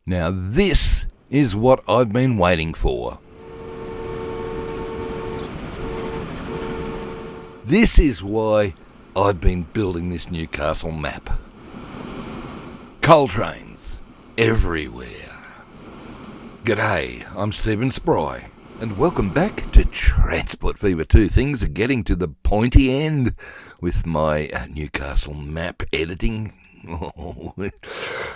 Now this is what I've been waiting for. This is why I've been building this Newcastle map. Coal trains everywhere. G'day, I'm Stephen Spry, and welcome back to Transport Fever 2. Things are getting to the pointy end with my Newcastle map editing. Oh,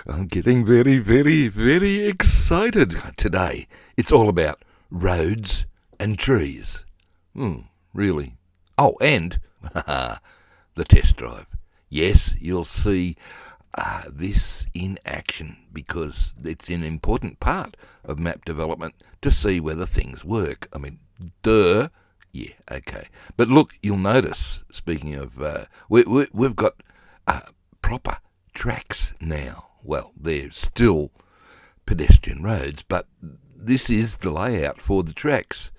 I'm getting very, very, very excited today. It's all about roads and trees. Really? Oh, and the test drive. Yes, you'll see this in action because it's an important part of map development to see whether things work. I mean, duh. Yeah, okay. But look, you'll notice, speaking of, we've got proper tracks now. Well, they're still pedestrian roads, but this is the layout for the tracks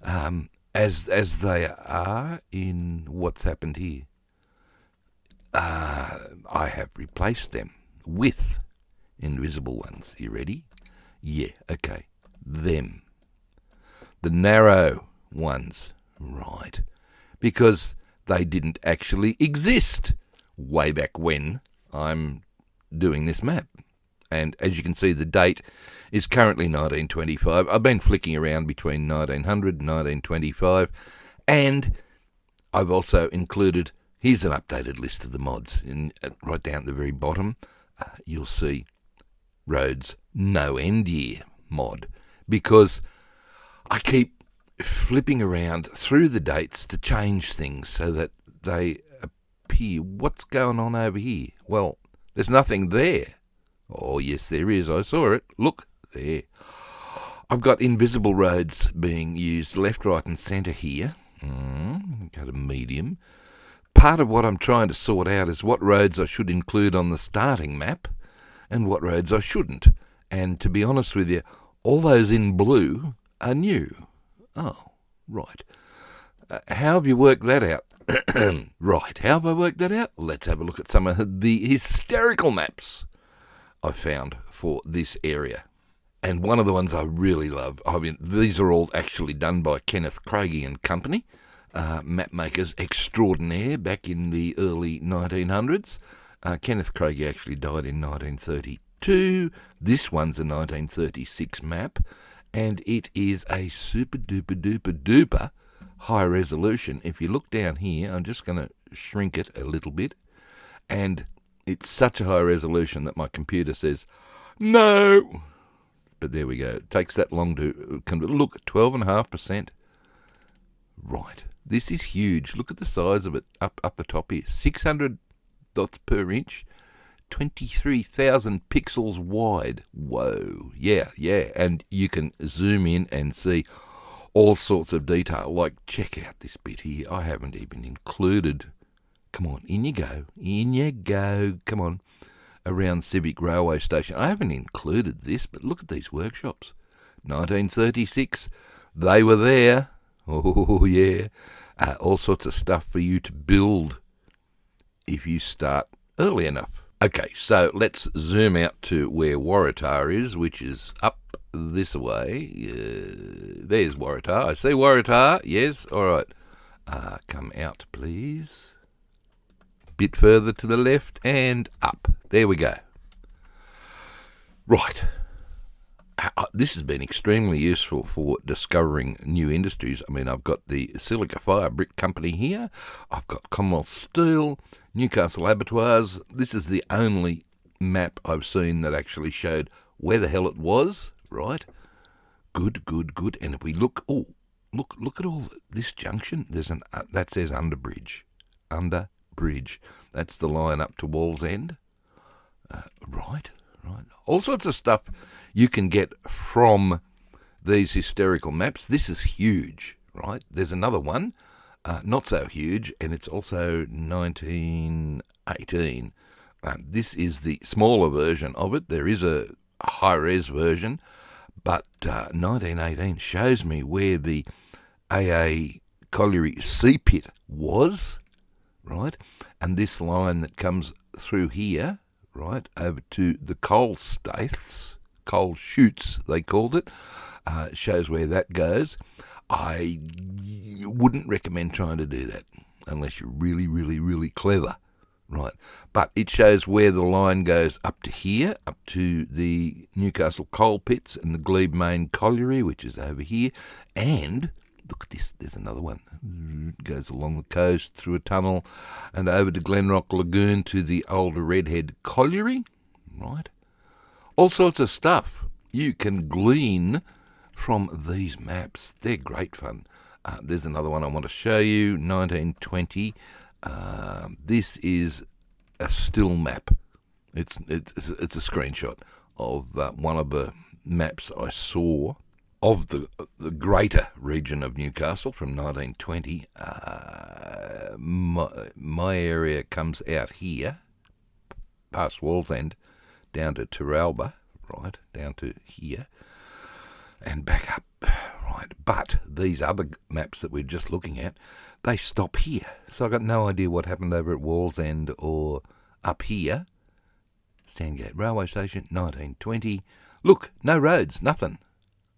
as they are in what's happened here. I have replaced them with invisible ones. You ready? Yeah, okay. Them. The narrow ones. Right. Because they didn't actually exist way back when I'm doing this map. And as you can see, the date is currently 1925. I've been flicking around between 1900 and 1925. And I've also included, here's an updated list of the mods. Right down at the very bottom, you'll see roads no end year mod. Because I keep flipping around through the dates to change things so that they appear. What's going on over here? Well, there's nothing there. Oh, yes, there is. I saw it. Look, there. I've got invisible roads being used left, right and centre here. Got a medium. Part of what I'm trying to sort out is what roads I should include on the starting map and what roads I shouldn't. And to be honest with you, all those in blue are new. Oh, right. How have you worked that out? Right, how have I worked that out? Let's have a look at some of the hysterical maps I found for this area. And one of the ones I really love, I mean, these are all actually done by Kenneth Craigie and Company, map makers extraordinaire back in the early 1900s. Kenneth Craigie actually died in 1932. This one's a 1936 map, and it is a super duper duper duper high resolution. If you look down here, I'm just going to shrink it a little bit, and it's such a high resolution that my computer says, no. But there we go. It takes that long to look, 12.5%. Right. This is huge. Look at the size of it up the top here. 600 dots per inch, 23,000 pixels wide. Whoa. Yeah. And you can zoom in and see all sorts of detail. Like, check out this bit here. I haven't even included. Come on, in you go. Come on. Around Civic Railway Station. I haven't included this, but look at these workshops. 1936, they were there. Oh, yeah. All sorts of stuff for you to build if you start early enough. Okay, so let's zoom out to where Waratah is, which is up this way. There's Waratah. I see Waratah. Yes, all right. Come out, please. Bit further to the left and up. There we go. Right. This has been extremely useful for discovering new industries. I mean, I've got the Silica Fire Brick Company here. I've got Commonwealth Steel, Newcastle Abattoirs. This is the only map I've seen that actually showed where the hell it was. Right. Good. And if we look, look at all this junction. There's that says Underbridge. Bridge. That's the line up to Wallsend. Right. All sorts of stuff you can get from these hysterical maps. This is huge, right? There's another one, not so huge, and it's also 1918. This is the smaller version of it. There is a high-res version, but 1918 shows me where the AA Colliery Sea Pit was, right? And this line that comes through here, right, over to the coal coal chutes, they called it. Shows where that goes. I wouldn't recommend trying to do that unless you're really, really, really clever. Right, but it shows where the line goes up to here, up to the Newcastle coal pits and the Glebe Main Colliery, which is over here. And look at this, there's another one. It goes along the coast, through a tunnel, and over to Glenrock Lagoon to the older Redhead Colliery. Right, all sorts of stuff you can glean from these maps. They're great fun. There's another one I want to show you, 1920. This is a still map. It's a screenshot of one of the maps I saw of the greater region of Newcastle from 1920. My area comes out here, past Wallsend, down to Terralba, right, down to here, and back up, right. But these other maps that we're just looking at, they stop here. So I've got no idea what happened over at Wallsend or up here. Stangate Railway Station, 1920. Look, no roads, nothing.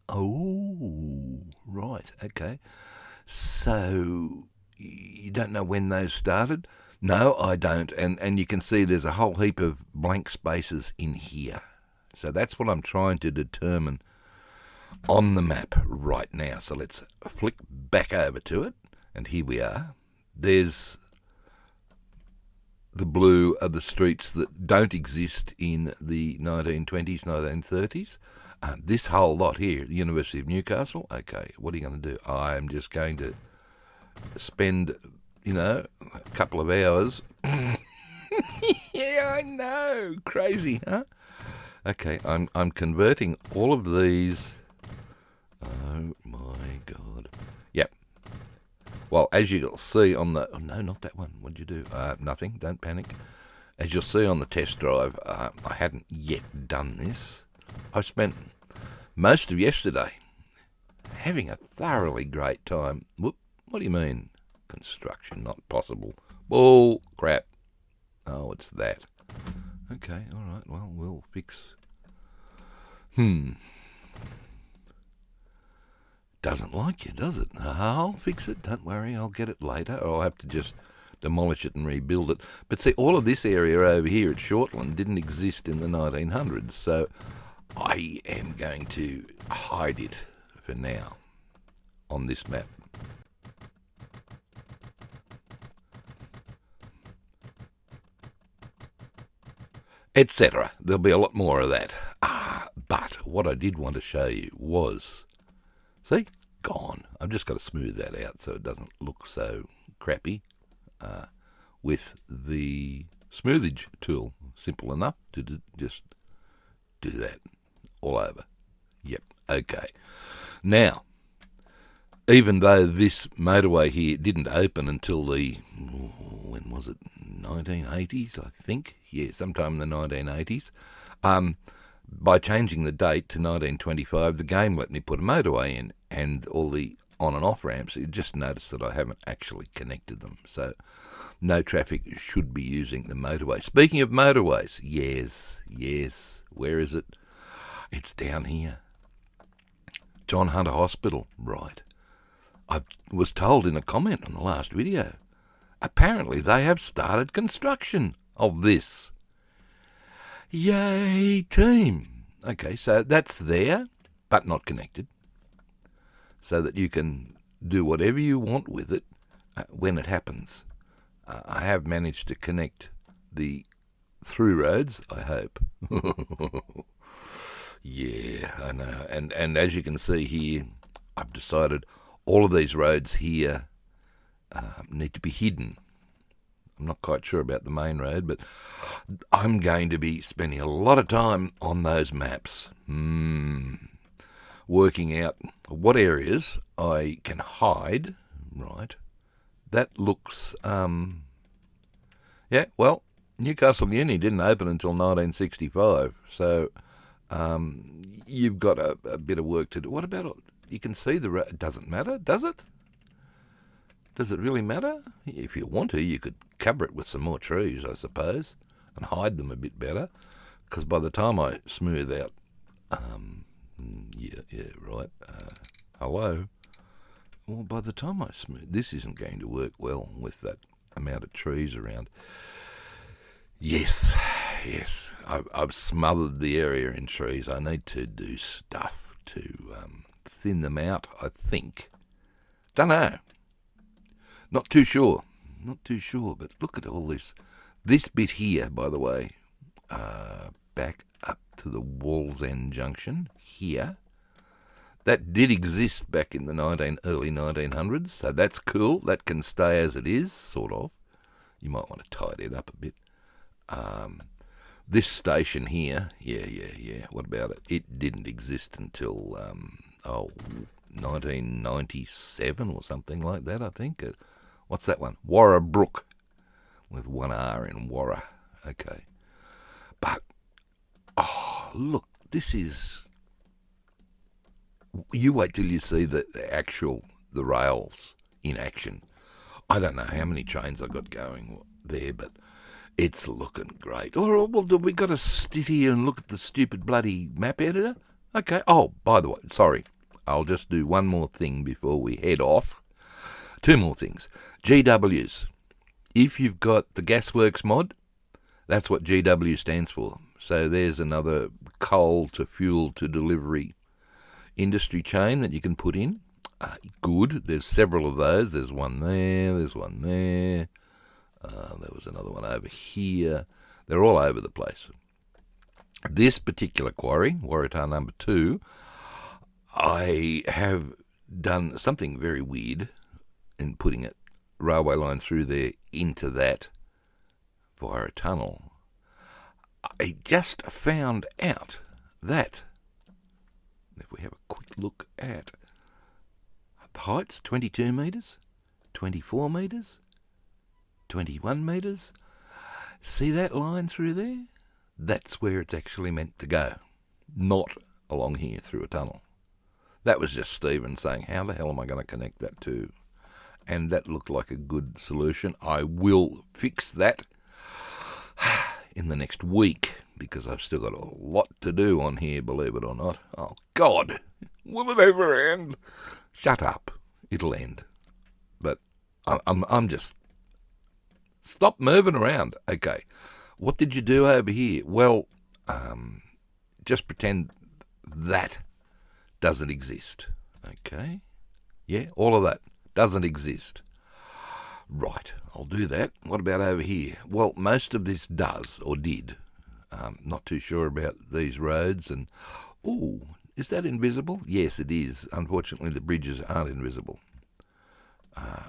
Oh, right, okay. So you don't know when those started? No, I don't. And you can see there's a whole heap of blank spaces in here. So that's what I'm trying to determine on the map right now. So let's flick back over to it. And here we are. There's the blue are the streets that don't exist in the 1920s, 1930s. This whole lot here, the University of Newcastle. Okay, what are you going to do? I'm just going to spend, a couple of hours. Yeah, I know. Crazy, huh? Okay, I'm converting all of these. Oh my God. Yep. Well, as you'll see on the... Oh, no, not that one. What'd you do? Nothing. Don't panic. As you'll see on the test drive, I hadn't yet done this. I spent most of yesterday having a thoroughly great time. Whoop. What do you mean? Construction not possible. Bull crap. Oh, it's that. Okay, all right. Well, we'll fix... Doesn't like you, does it? I'll fix it. Don't worry, I'll get it later. Or I'll have to just demolish it and rebuild it. But see, all of this area over here at Shortland didn't exist in the 1900s, so I am going to hide it for now on this map. Etc. There'll be a lot more of that. But what I did want to show you was... See? Gone. I've just got to smooth that out so it doesn't look so crappy with the smoothage tool. Simple enough to just do that all over. Yep. Okay. Now, even though this motorway here didn't open until the, when was it, 1980s, I think? Yeah, sometime in the 1980s. By changing the date to 1925, the game let me put a motorway in, and all the on and off ramps, you just notice that I haven't actually connected them. So no traffic should be using the motorway. Speaking of motorways, yes, where is it? It's down here. John Hunter Hospital, right. I was told in a comment on the last video, apparently they have started construction of this. Yay, team. Okay, so that's there, but not connected, so that you can do whatever you want with it when it happens. I have managed to connect the through roads, I hope. Yeah, I know. And as you can see here, I've decided all of these roads here need to be hidden. I'm not quite sure about the main road, but I'm going to be spending a lot of time on those maps, working out what areas I can hide. Right, that looks, yeah, well, Newcastle Uni didn't open until 1965, so you've got a bit of work to do. What about, you can see the road, it doesn't matter, does it? Does it really matter? If you want to, you could cover it with some more trees, I suppose, and hide them a bit better, because by the time I smooth out Yeah, right. Hello. Well, by the time I smooth, this isn't going to work well with that amount of trees around. Yes. I've smothered the area in trees. I need to do stuff to thin them out, I think. Don't know. Not too sure, but look at all this. This bit here, by the way, back up to the Wall's End Junction here, that did exist back in the early 1900s, so that's cool. That can stay as it is, sort of. You might want to tidy it up a bit. This station here, yeah, what about it? It didn't exist until, 1997 or something like that, I think. What's that one? Warrabrook, with one R in Warra. Okay. But, look, this is... You wait till you see the rails in action. I don't know how many trains I got going there, but it's looking great. Well, we got to sit here and look at the stupid bloody map editor? Okay. Oh, by the way, sorry. I'll just do one more thing before we head off. Two more things. GWs. If you've got the Gasworks mod, that's what GW stands for. So there's another coal to fuel to delivery industry chain that you can put in. Good. There's several of those. There's one there. There's one there. There was another one over here. They're all over the place. This particular quarry, Waratah number 2, I have done something very weird in putting a railway line through there into that via a tunnel. I just found out that, if we have a quick look at the heights, 22 metres, 24 metres, 21 metres. See that line through there? That's where it's actually meant to go, not along here through a tunnel. That was just Stephen saying, how the hell am I going to connect that to? And that looked like a good solution. I will fix that in the next week, because I've still got a lot to do on here, believe it or not. Oh, God, will it ever end? Shut up. It'll end. But I'm just... Stop moving around. Okay. What did you do over here? Well, just pretend that doesn't exist. Okay. Yeah, all of that doesn't exist. Right, I'll do that. What about over here? Well, most of this does, or did. Not too sure about these roads. And ooh, is that invisible? Yes, it is. Unfortunately, the bridges aren't invisible,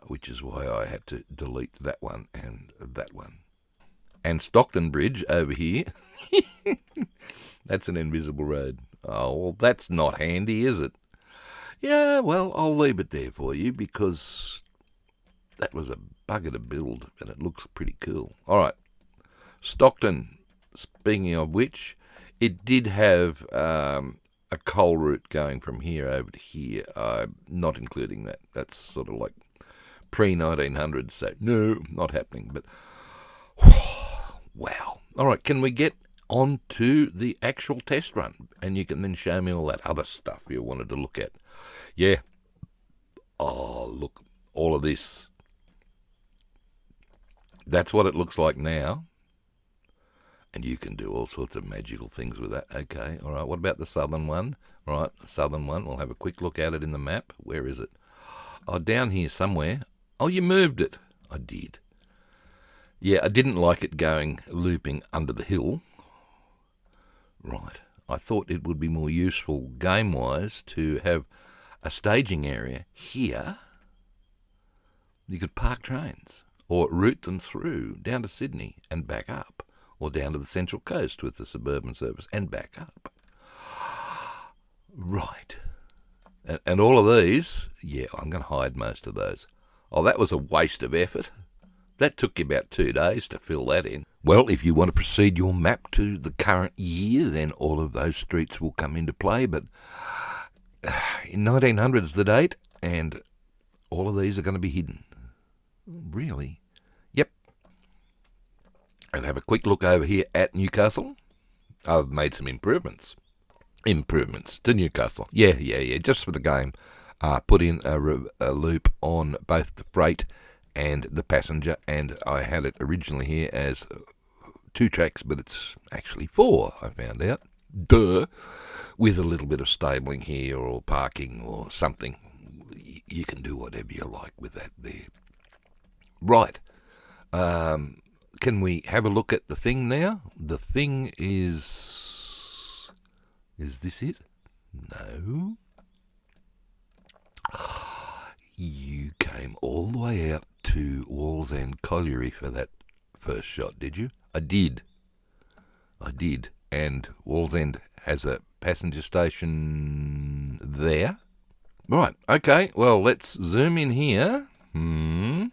which is why I had to delete that one and that one. And Stockton Bridge over here, that's an invisible road. Oh, well, that's not handy, is it? Yeah, well, I'll leave it there for you, because that was a bugger to build, and it looks pretty cool. All right, Stockton, speaking of which, it did have a coal route going from here over to here. Not including that. That's sort of like pre-1900s, so no, not happening. But, wow. All right, can we get on to the actual test run? And you can then show me all that other stuff you wanted to look at. Yeah. Oh, look, all of this. That's what it looks like now. And you can do all sorts of magical things with that. Okay, all right, what about the southern one? All right, the southern one, we'll have a quick look at it in the map. Where is it? Oh, down here somewhere. Oh, you moved it. I did. Yeah, I didn't like it going looping under the hill. Right. I thought it would be more useful game-wise to have a staging area here. You could park trains or route them through down to Sydney and back up, or down to the Central Coast with the suburban service and back up. Right. And all of these, yeah, I'm going to hide most of those. Oh, that was a waste of effort. That took you about 2 days to fill that in. Well, if you want to proceed your map to the current year, then all of those streets will come into play. But in 1900's the date, and all of these are going to be hidden. Really? Yep. And have a quick look over here at Newcastle. I've made some improvements. Improvements to Newcastle. Yeah. Just for the game. Put in a loop on both the freight and the passenger, and I had it originally here as 2 tracks, but it's actually 4, I found out. Duh. With a little bit of stabling here or parking or something. You can do whatever you like with that there. Right. Can we have a look at the thing now? The thing is... Is this it? No. You came all the way out to Wallsend Colliery for that first shot, did you? I did. And Wallsend has a passenger station there. Right, okay, well, let's zoom in here. And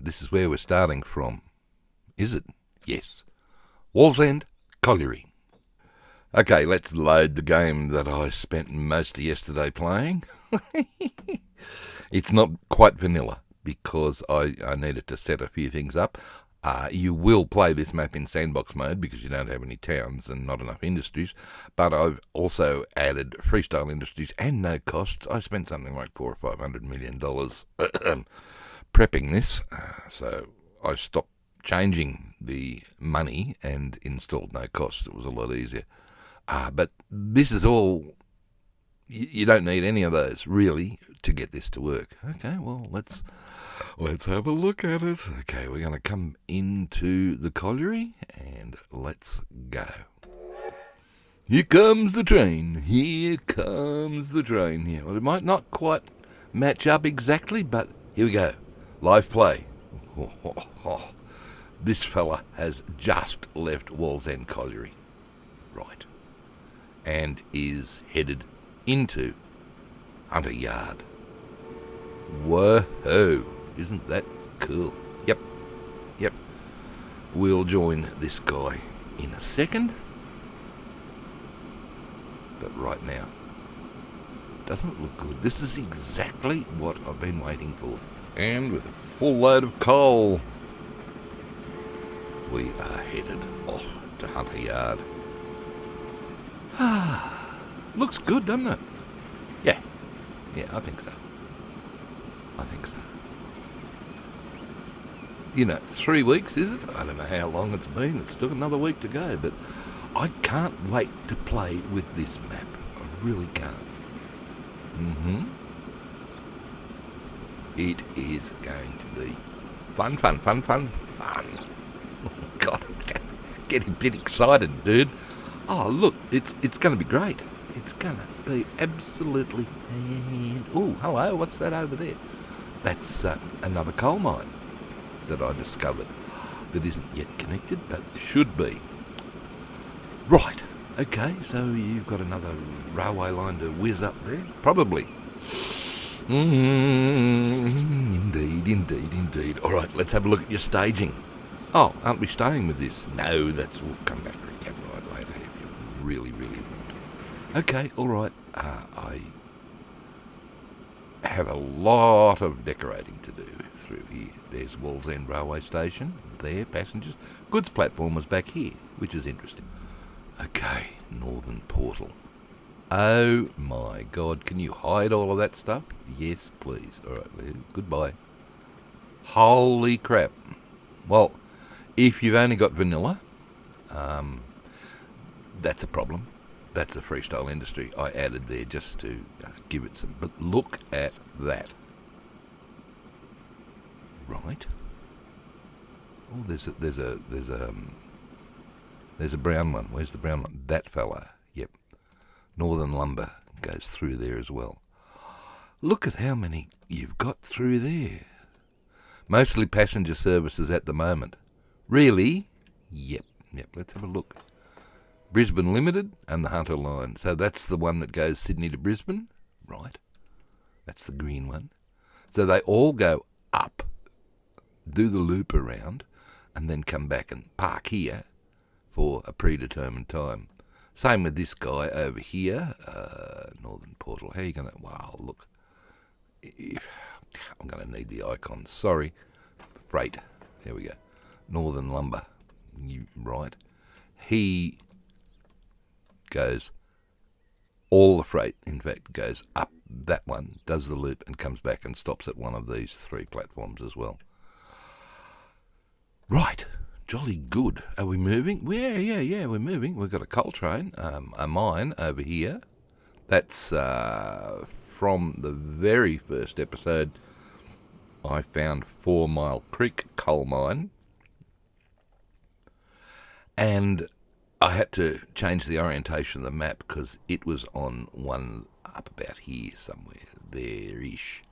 this is where we're starting from. Is it? Yes. Wallsend Colliery. Okay, let's load the game that I spent most of yesterday playing. It's not quite vanilla because I needed to set a few things up. You will play this map in sandbox mode because you don't have any towns and not enough industries, but I've also added freestyle industries and no costs. I spent something like $400 or $500 million prepping this, so I stopped changing the money and installed no costs. It was a lot easier. But this is all, you don't need any of those, really, to get this to work. Okay, well, let's have a look at it. Okay, we're going to come into the colliery, and let's go. Here comes the train. Here comes the train. Yeah, well, it might not quite match up exactly, but here we go. Live play. This fella has just left Wallsend Colliery. Right. And is headed into Hunter Yard. Whoa, isn't that cool? Yep. We'll join this guy in a second. But right now, doesn't look good. This is exactly what I've been waiting for. And with a full load of coal, we are headed off to Hunter Yard. Looks good, doesn't it? Yeah, I think so. 3 weeks, is it? I don't know how long it's been. It's still another week to go, but I can't wait to play with this map. I really can't. It is going to be fun. Oh, God, I'm getting a bit excited, dude. Oh, look, it's going to be great. It's going to be absolutely... Oh, hello, what's that over there? That's another coal mine that I discovered that isn't yet connected, but should be. Right, okay, so you've got another railway line to whiz up there? Probably. Indeed. All right, let's have a look at your staging. Oh, aren't we staying with this? No, we'll come back to the camera right later if you really want. Okay, all right. I have a lot of decorating to do through here. There's Wallsend Railway Station. There, passengers. Goods platform was back here, which is interesting. Okay, Northern Portal. Oh my God, can you hide all of that stuff? Yes, please. All right, goodbye. Holy crap. Well, if you've only got vanilla, that's a problem. That's a freestyle industry I added there just to give it some. But look at that. Right. Oh, there's a brown one. Where's the brown one? That fella. Yep. Northern Lumber goes through there as well. Look at how many you've got through there. Mostly passenger services at the moment. Really? Yep. Let's have a look. Brisbane Limited and the Hunter Line. So that's the one that goes Sydney to Brisbane. Right. That's the green one. So they all go up, do the loop around, and then come back and park here for a predetermined time. Same with this guy over here, Northern Portal. How are you going to... Wow, look. I'm going to need the icons. Sorry. Freight. There we go. Northern Lumber. Right. He goes, all the freight, in fact, goes up that one, does the loop, and comes back and stops at one of these 3 platforms as well. Right, jolly good. Are we moving? Yeah, we're moving. We've got a coal train, a mine over here. That's from the very first episode. I found 4 Mile Creek coal mine, and I had to change the orientation of the map because it was on one up about here somewhere, there-ish.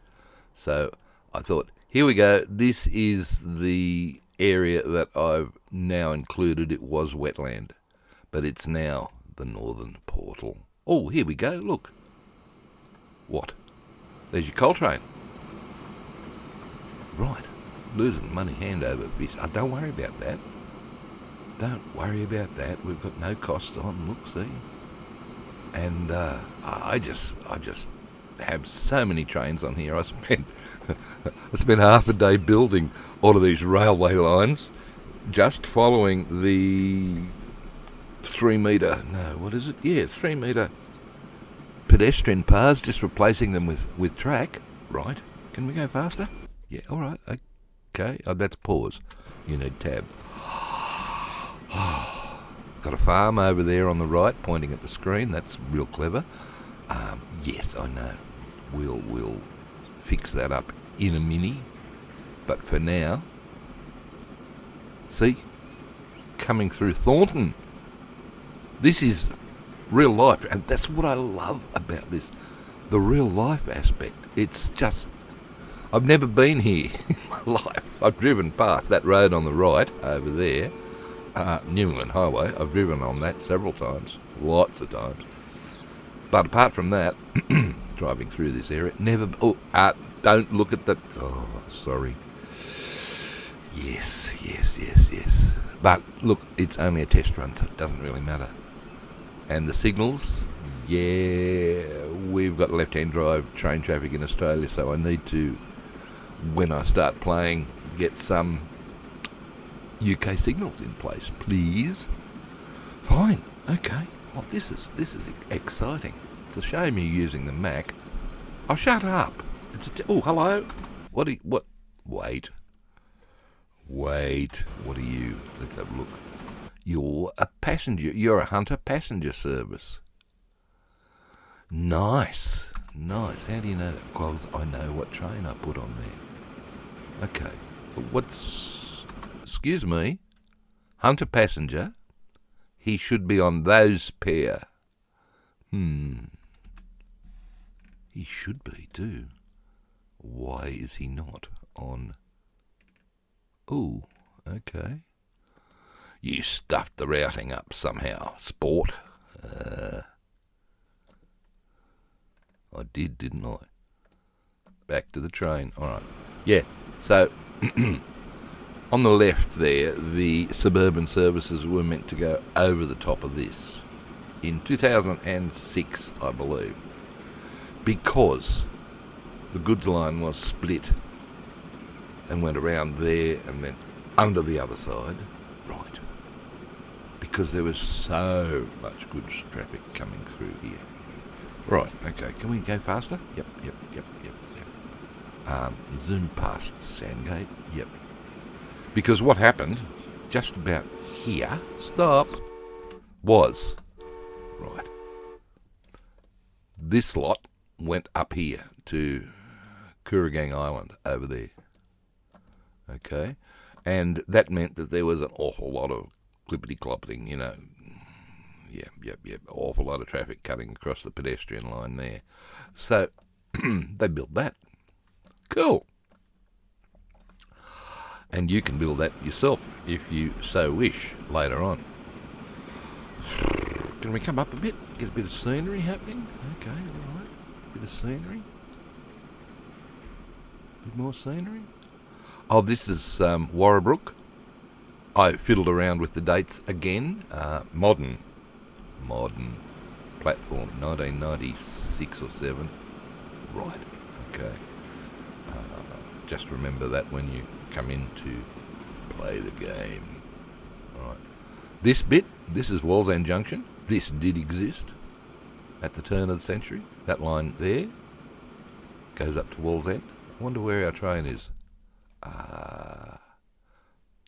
So I thought, here we go. This is the area that I've now included. It was wetland, but it's now the northern portal. Oh, here we go. Look. What? There's your coal train. Right. Losing money hand over fist. Don't worry about that. Don't worry about that. We've got no cost on. Look, see. And I just have so many trains on here. I spent half a day building all of these railway lines, just following the 3 metre. No, what is it? Yeah, 3 metre pedestrian paths, just replacing them with track. Right. Can we go faster? Yeah. All right. Okay. Oh, that's pause. You need tab. Got a farm over there on the right, pointing at the screen. That's real clever. Yes, I know. We'll fix that up in a mini. But for now, see, coming through Thornton. This is real life, and that's what I love about this, the real life aspect. It's just, I've never been here in my life. I've driven past that road on the right over there. New England Highway. I've driven on that several times, lots of times. But apart from that, driving through this area, never. Don't look at that. Oh, sorry. Yes. But look, it's only a test run, so it doesn't really matter. And the signals, yeah, we've got left-hand drive train traffic in Australia, so I need to, when I start playing, get some UK signals in place, please. Fine, okay. Well, this is exciting. It's a shame you're using the Mac. Oh, shut up. Oh, hello. What? Wait. What are you? Let's have a look. You're a passenger. You're a Hunter passenger service. Nice. How do you know that? Because I know what train I put on there. Okay. Excuse me, Hunter passenger, he should be on those pair. He should be too. Why is he not on? Oh, okay. You stuffed the routing up somehow, sport. I did, didn't I? Back to the train. All right. Yeah, so on the left there, the suburban services were meant to go over the top of this in 2006, I believe, because the goods line was split and went around there and then under the other side. Right. Because there was so much goods traffic coming through here. Right, okay, can we go faster? Yep. Zoom past Sandgate, yep. Because what happened, just about here, was, right, this lot went up here to Kooragang Island over there, okay? And that meant that there was an awful lot of clippity-cloppeting, awful lot of traffic cutting across the pedestrian line there. So they built that. Cool. And you can build that yourself if you so wish later on. Can we come up a bit? Get a bit of scenery happening? Okay, all right. Bit of scenery. Bit more scenery. Oh, this is Warrabrook. I fiddled around with the dates again. Modern platform, 1996 or 7. Right, okay. Just remember that when you come in to play the game. All right. This is Wallsend Junction, this did exist at the turn of the century. That line there goes up to Wallsend. I wonder where our train is.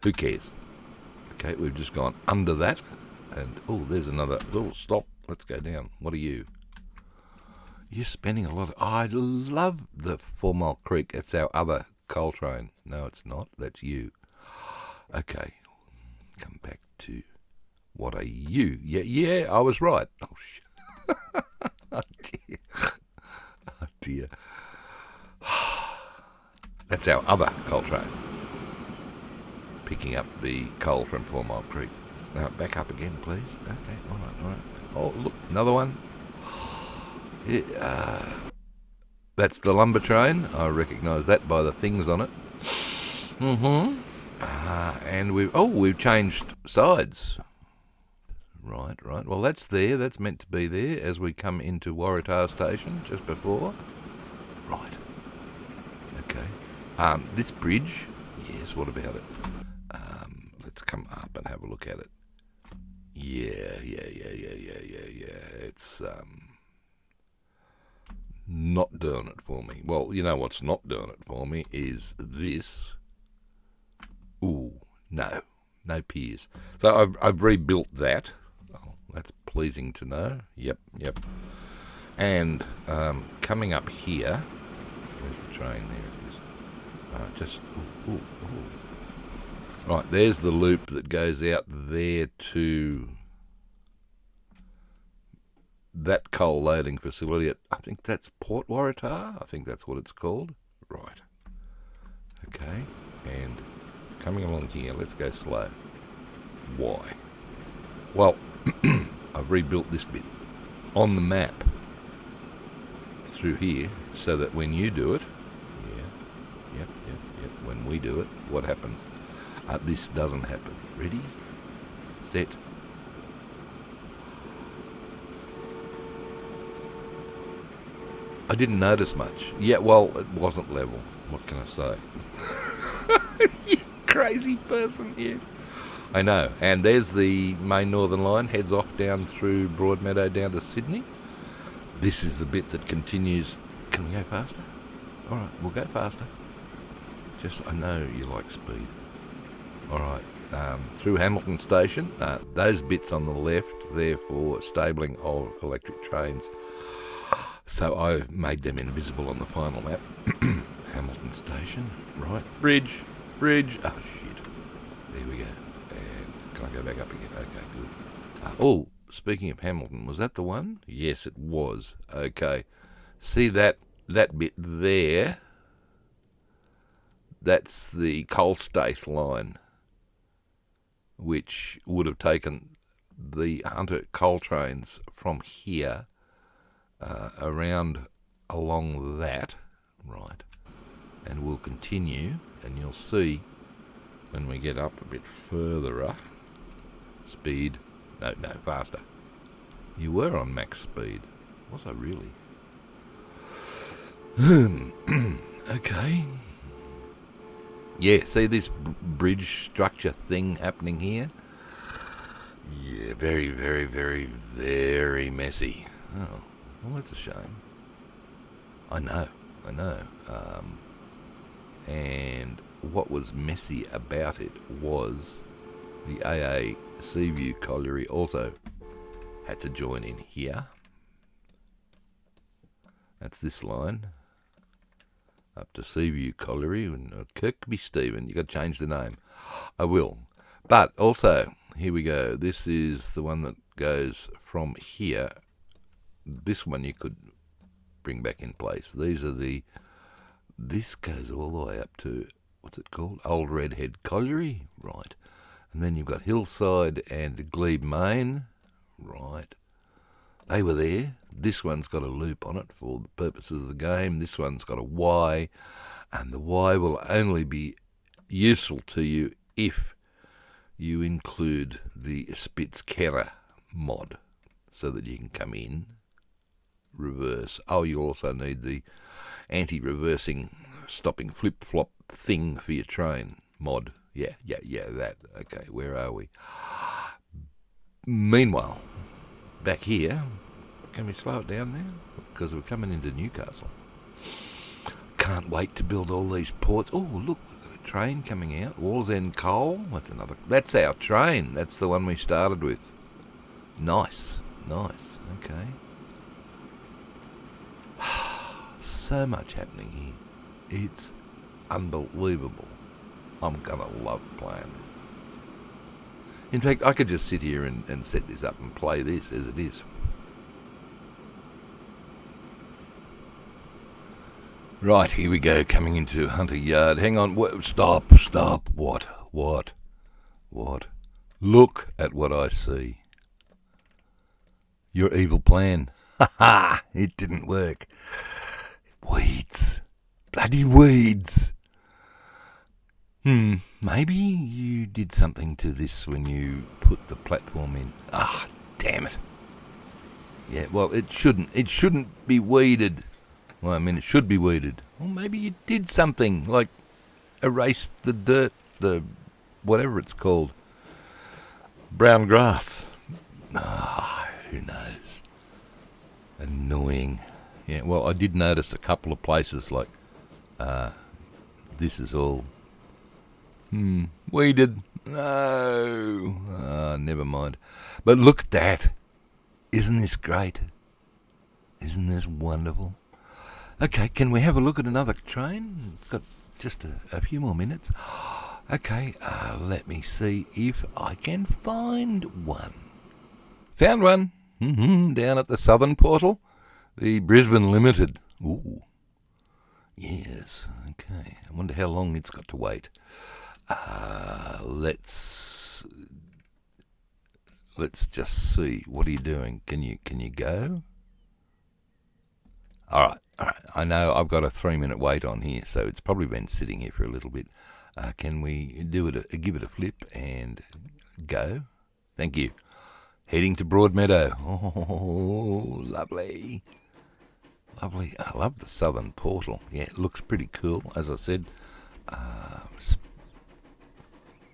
Who cares? Okay, we've just gone under that. And, oh, there's another. Oh, stop. Let's go down. What are you? You're spending a lot of... I love the 4 Mile Creek. It's our other coal train. No, it's not. That's you. Okay. Come back to... What are you? Yeah, I was right. Oh, shit. Oh, dear. Oh, dear. That's our other coal train. Picking up the coal from 4 Mile Creek. Now, back up again, please. Okay, all right. Oh, look, another one. Yeah, that's the lumber train. I recognise that by the things on it. And we've changed sides. Right. Well, that's there. That's meant to be there as we come into Waratah Station just before. Right. Okay. This bridge. Yes. What about it? Let's come up and have a look at it. Yeah. It's not doing it for me. Well, you know what's not doing it for me is this. Ooh, no piers. So I've rebuilt that. Oh, that's pleasing to know. Yep. And coming up here, where's the train? There it is. Ooh. Right, there's the loop that goes out there to that coal loading facility at, I think that's Port Waratah. I think that's what it's called. Right. Okay, and coming along here, let's go slow. Why? Well, I've rebuilt this bit on the map through here so that when you do it, yep, when we do it, what happens? This doesn't happen. Ready? Set. I didn't notice much. Yeah, well, it wasn't level. What can I say? You crazy person, yeah. I know. And there's the main Northern Line, heads off down through Broadmeadow down to Sydney. This is the bit that continues. Can we go faster? All right, we'll go faster. I know you like speed. All right, through Hamilton Station. Those bits on the left, they're for stabling of electric trains. So I've made them invisible on the final map. Hamilton Station, right. Bridge. Oh, shit. There we go. And can I go back up again? Okay, good. Speaking of Hamilton, was that the one? Yes, it was. Okay. See that bit there? That's the Coal State line, which would have taken the Hunter coal trains from here around along that, right, and we'll continue, and you'll see when we get up a bit further speed, no, faster. You were on max speed, was I really? Okay. Yeah, see this bridge structure thing happening here? Yeah, very, very, very, very messy. Oh, well, that's a shame. I know. And what was messy about it was the AA Seaview Colliery also had to join in here. That's this line. Up to Seaview Colliery and Kirkby Stephen. You got to change the name. I will. But also, here we go. This is the one that goes from here. This one you could bring back in place. This goes all the way up to, what's it called? Old Redhead Colliery. Right. And then you've got Hillside and Glebe Main. Right. They were there. This one's got a loop on it for the purposes of the game. This one's got a Y, and the Y will only be useful to you if you include the Spitzkeller mod so that you can come in, reverse. Oh, you also need the anti-reversing stopping flip-flop thing for your train mod. Yeah, that. Okay, where are we? Meanwhile, back here. Can we slow it down now? Because we're coming into Newcastle. Can't wait to build all these ports. Oh, look, we've got a train coming out. Wallsend Coal. That's our train. That's the one we started with. Nice. Okay. So much happening here. It's unbelievable. I'm gonna love playing this. In fact, I could just sit here and set this up and play this as it is. Right, here we go, coming into Hunter Yard. Hang on, stop. What? Look at what I see. Your evil plan. Ha ha! It didn't work. Weeds. Bloody weeds. Maybe you did something to this when you put the platform in. Ah, damn it. Yeah, well, it shouldn't be weeded. Well, I mean, it should be weeded. Well, maybe you did something, like erase the dirt, the whatever it's called. Brown grass. Who knows? Annoying. Yeah, well, I did notice a couple of places like this is all weeded. No. Never mind. But look at that. Isn't this great? Isn't this wonderful? Okay, can we have a look at another train? We've got just a few more minutes. Okay, let me see if I can find one. Found one. Down at the southern portal. The Brisbane Limited. Ooh. Yes, okay. I wonder how long it's got to wait. Let's just see. What are you doing? Can you go? All right. I know I've got a 3-minute wait on here, so it's probably been sitting here for a little bit. Can we give it a flip and go? Thank you. Heading to Broadmeadow. Oh, lovely. Lovely. I love the southern portal. Yeah, it looks pretty cool, as I said.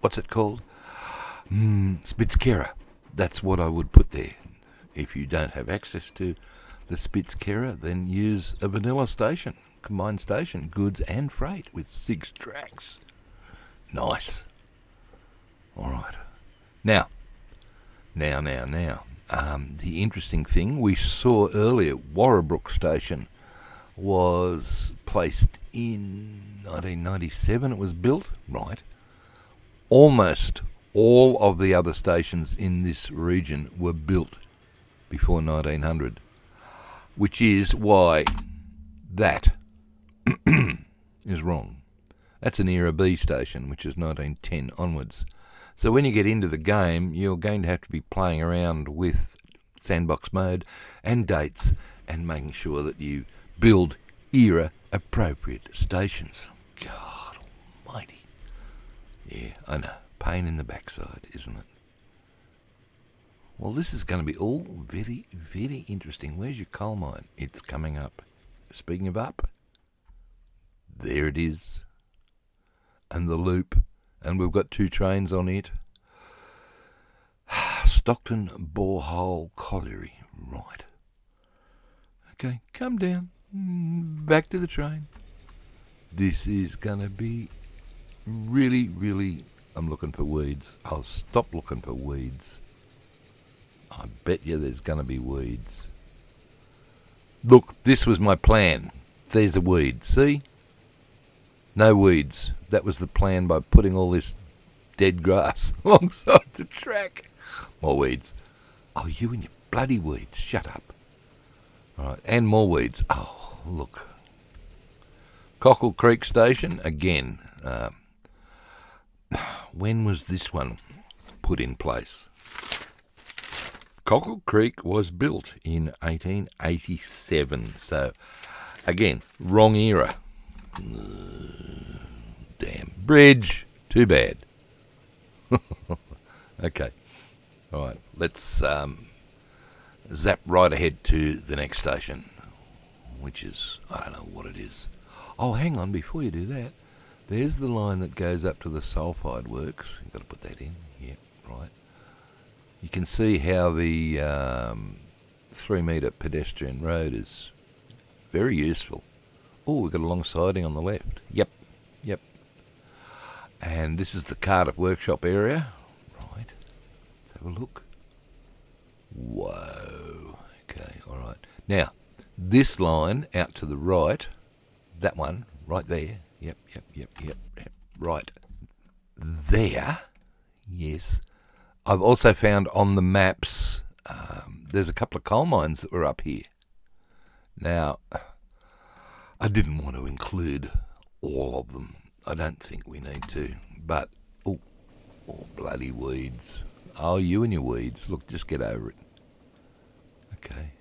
What's it called? Spitzkehrer. That's what I would put there. If you don't have access to the Spitzkehrer, then use a vanilla station, combined station, goods and freight with 6 tracks. Nice. All right. Now. The interesting thing we saw earlier, Warrabrook Station was placed in 1997. It was built, right? Almost all of the other stations in this region were built before 1900, which is why that is wrong. That's an Era B station, which is 1910 onwards. So when you get into the game, you're going to have to be playing around with sandbox mode and dates and making sure that you build era-appropriate stations. God almighty. Yeah, I know. Pain in the backside, isn't it? Well, this is going to be all very, very interesting. Where's your coal mine? It's coming up. Speaking of up, there it is. And the loop. And we've got 2 trains on it. Stockton Borehole Colliery. Right. Okay, come down. Back to the train. This is going to be really, really... I'm looking for weeds. I'll stop looking for weeds. I bet you there's going to be weeds. Look, this was my plan. There's a weed. See? No weeds. That was the plan by putting all this dead grass alongside the track. More weeds. Oh, you and your bloody weeds. Shut up. All right, and more weeds. Oh, look. Cockle Creek Station, again. When was this one put in place? Cockle Creek was built in 1887. So, again, wrong era. Damn. Bridge. Too bad. Okay. All right. Let's zap right ahead to the next station, which is, I don't know what it is. Oh, hang on. Before you do that, there's the line that goes up to the sulphide works. You've got to put that in. Yeah, right. You can see how the 3-metre pedestrian road is very useful. Oh, we've got a long siding on the left. Yep. And this is the Cardiff workshop area. Right. Let's have a look. Whoa. Okay, all right. Now, this line out to the right, that one right there. Yep. Right there. Yes. I've also found on the maps, there's a couple of coal mines that were up here. Now, I didn't want to include all of them. I don't think we need to. But, oh, bloody weeds. Oh, you and your weeds. Look, just get over it. Okay.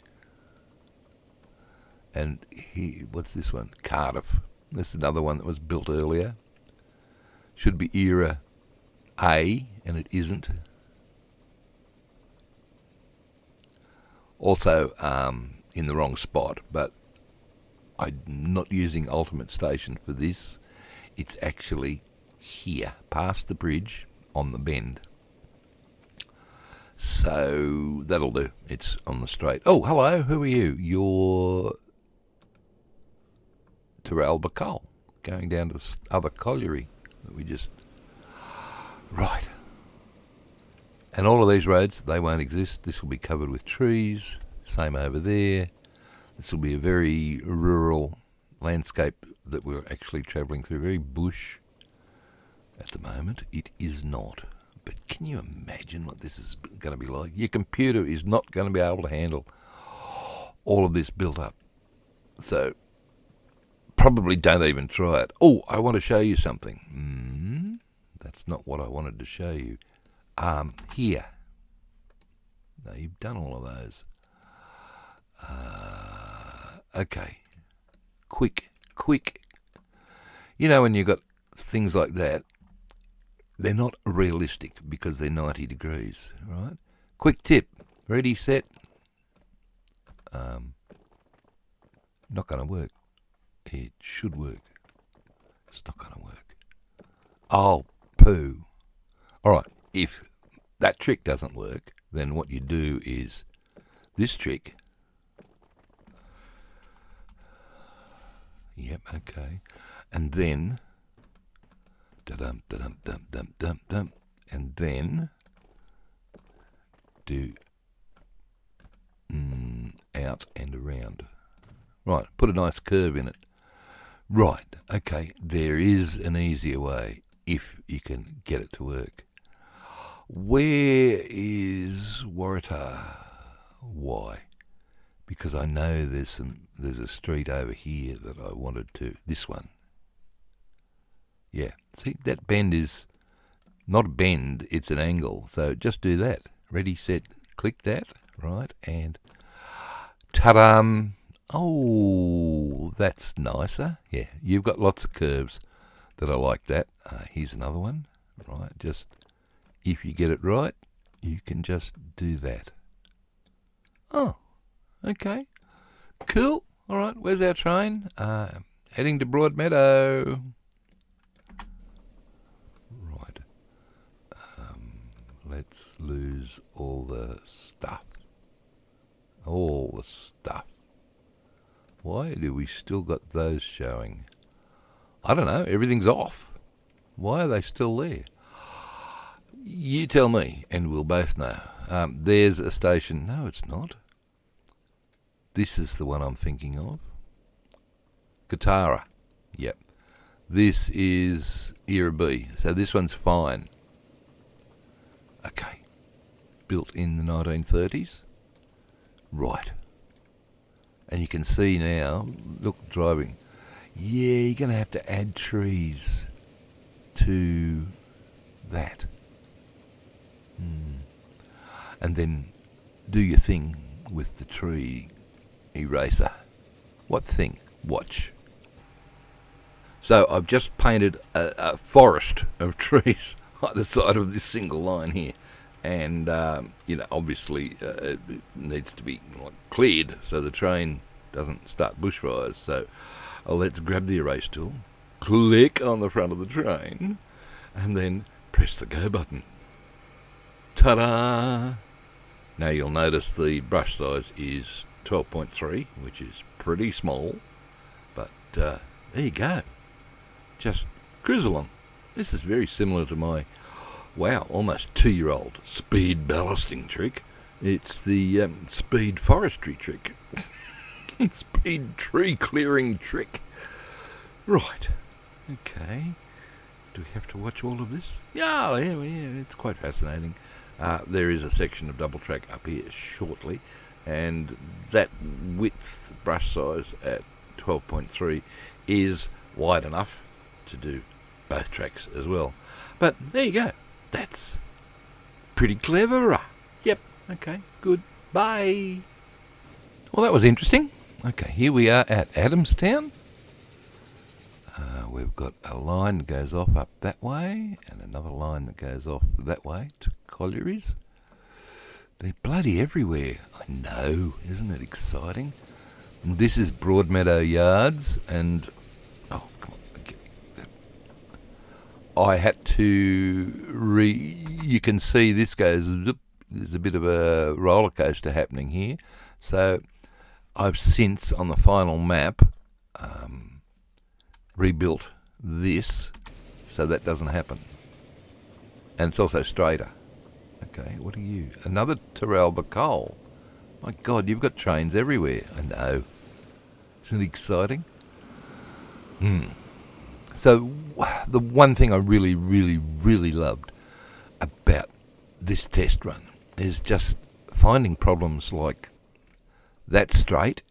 And here, what's this one? Cardiff. This is another one that was built earlier. Should be era A, and it isn't. Also, in the wrong spot, but I'm not using Ultimate Station for this. It's actually here, past the bridge, on the bend. So that'll do. It's on the straight. Oh, hello. Who are you? You're Terralba Coal, going down to this other colliery that we just... Right. And all of these roads, they won't exist. This will be covered with trees. Same over there. This will be a very rural landscape that we're actually travelling through. Very bush at the moment. It is not. But can you imagine what this is going to be like? Your computer is not going to be able to handle all of this built up. So probably don't even try it. Oh, I want to show you something. That's not what I wanted to show you. Here. No, you've done all of those. Okay. Quick. You know, when you've got things like that, they're not realistic because they're 90 degrees, right? Quick tip. Ready, set. Not going to work. It should work. It's not going to work. Oh, poo. All right. If that trick doesn't work, then what you do is this trick. Yep, okay. And then da-dum, and then do out and around. Right, put a nice curve in it. Right, okay, there is an easier way if you can get it to work. Where is Waratah? Why? Because I know there's a street over here that I wanted to. This one. Yeah. See, that bend is not a bend, it's an angle. So just do that. Ready, set, click that. Right, and ta-dam. Oh, that's nicer. Yeah, you've got lots of curves that are like that. Here's another one. Right, just if you get it right, you can just do that. Oh, okay. Cool. All right, where's our train? Heading to Broadmeadow. Right. Let's lose all the stuff. All the stuff. Why do we still got those showing? I don't know. Everything's off. Why are they still there? You tell me, and we'll both know. There's a station. No, it's not. This is the one I'm thinking of. Katara. Yep. This is Era B. So this one's fine. Okay. Built in the 1930s. Right. And you can see now, look, driving. Yeah, you're going to have to add trees to that. And then do your thing with the tree eraser. What thing? Watch. So I've just painted a forest of trees on the side of this single line here. And, obviously it needs to be cleared so the train doesn't start bushfires. So let's grab the erase tool, click on the front of the train, and then press the go button. Ta-da! Now you'll notice the brush size is 12.3, which is pretty small, but there you go. Just cruise along. This is very similar to my, wow, almost 2-year-old speed ballasting trick. It's the speed forestry trick. Speed tree clearing trick. Right. Okay. Do we have to watch all of this? Yeah, it's quite fascinating. There is a section of double track up here shortly, and that width brush size at 12.3 is wide enough to do both tracks as well. But there you go. That's pretty clever. Yep. Okay. Good. Bye. Well, that was interesting. Okay, here we are at Adamstown. We've got a line that goes off up that way, and another line that goes off that way to Collieries. They're bloody everywhere. I know, isn't it exciting? And this is Broadmeadow Yards, and oh, come on. I had to you can see this goes, there's a bit of a roller coaster happening here. So I've since, on the final map, rebuilt this so that doesn't happen. And it's also straighter. Okay, what are you? Another Terralba coal. My God, you've got trains everywhere. I know. Isn't it exciting? So the one thing I really, really, really loved about this test run is just finding problems like that straight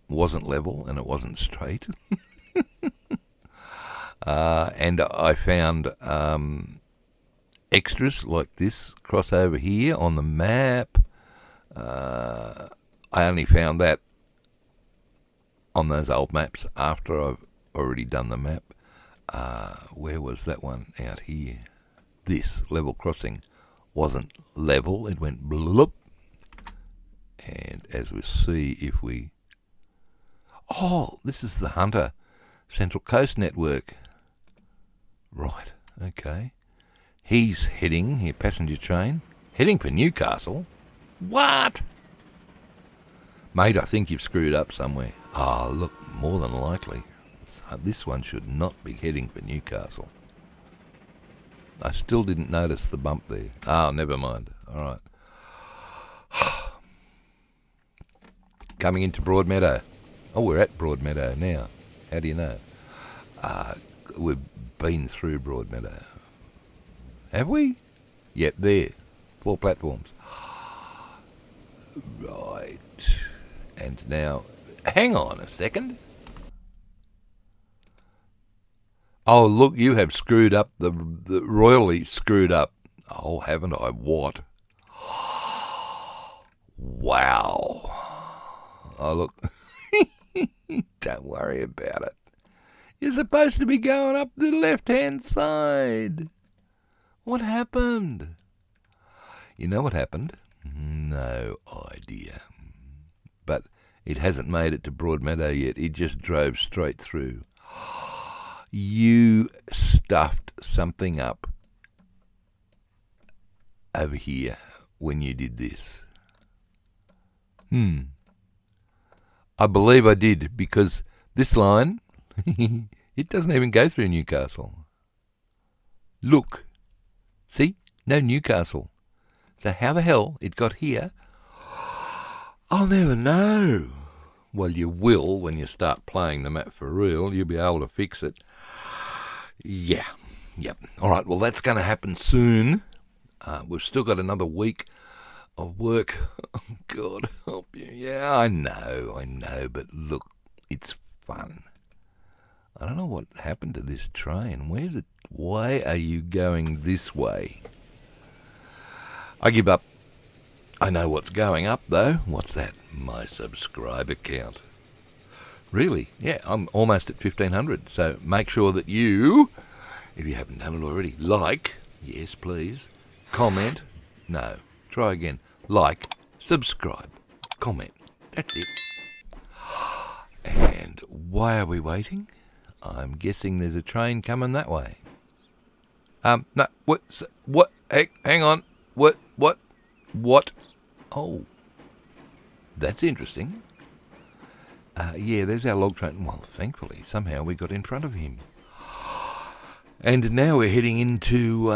wasn't level and it wasn't straight. And I found extras like this crossover here on the map. I only found that on those old maps after I've already done the map. Where was that one? Out here. This level crossing wasn't level. It went bloop. And as we see, if we... Oh, this is the Hunter Central Coast Network. Right, okay. He's heading, here, passenger train, heading for Newcastle. What? Mate, I think you've screwed up somewhere. Ah, look, more than likely. This one should not be heading for Newcastle. I still didn't notice the bump there. Oh, never mind. All right. Coming into Broadmeadow. Oh, we're at Broadmeadow now. How do you know? We've been through Broadmeadow. Have we? Yep, there. 4 platforms. Right. And now, hang on a second. Oh, look, you have screwed up, the royally screwed up. Oh, haven't I? What? Wow. Oh, look. Don't worry about it. You're supposed to be going up the left-hand side. What happened? You know what happened? No idea. But it hasn't made it to Broadmeadow yet. It just drove straight through. You stuffed something up over here when you did this. I believe I did, because this line, it doesn't even go through Newcastle. Look. See? No Newcastle. So how the hell it got here? I'll never know. Well, you will when you start playing the map for real. You'll be able to fix it. Yeah. Yep. All right, well, that's going to happen soon. We've still got another week of work. Oh, God help you. Yeah, I know, but look, it's fun. I don't know what happened to this train. Where's it? Why are you going this way? I give up. I know what's going up, though. What's that? My subscriber count. Really? Yeah, I'm almost at 1,500. So make sure that you, if you haven't done it already, like, yes, please, comment, no, try again, like, subscribe, comment. That's it. And why are we waiting? I'm guessing there's a train coming that way. No, what, hang on, what, Oh, that's interesting. Yeah, there's our log train. Well, thankfully, somehow we got in front of him. And now we're heading into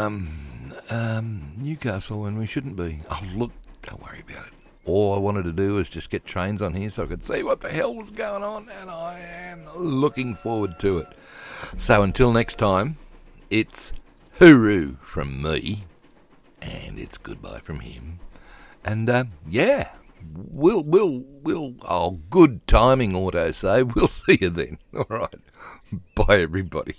Newcastle when we shouldn't be. Oh, look, don't worry about it. All I wanted to do was just get trains on here so I could see what the hell was going on, and I am looking forward to it. So until next time, it's hooroo from me, and it's goodbye from him. And yeah, oh, good timing, autosave. We'll see you then. All right, bye everybody.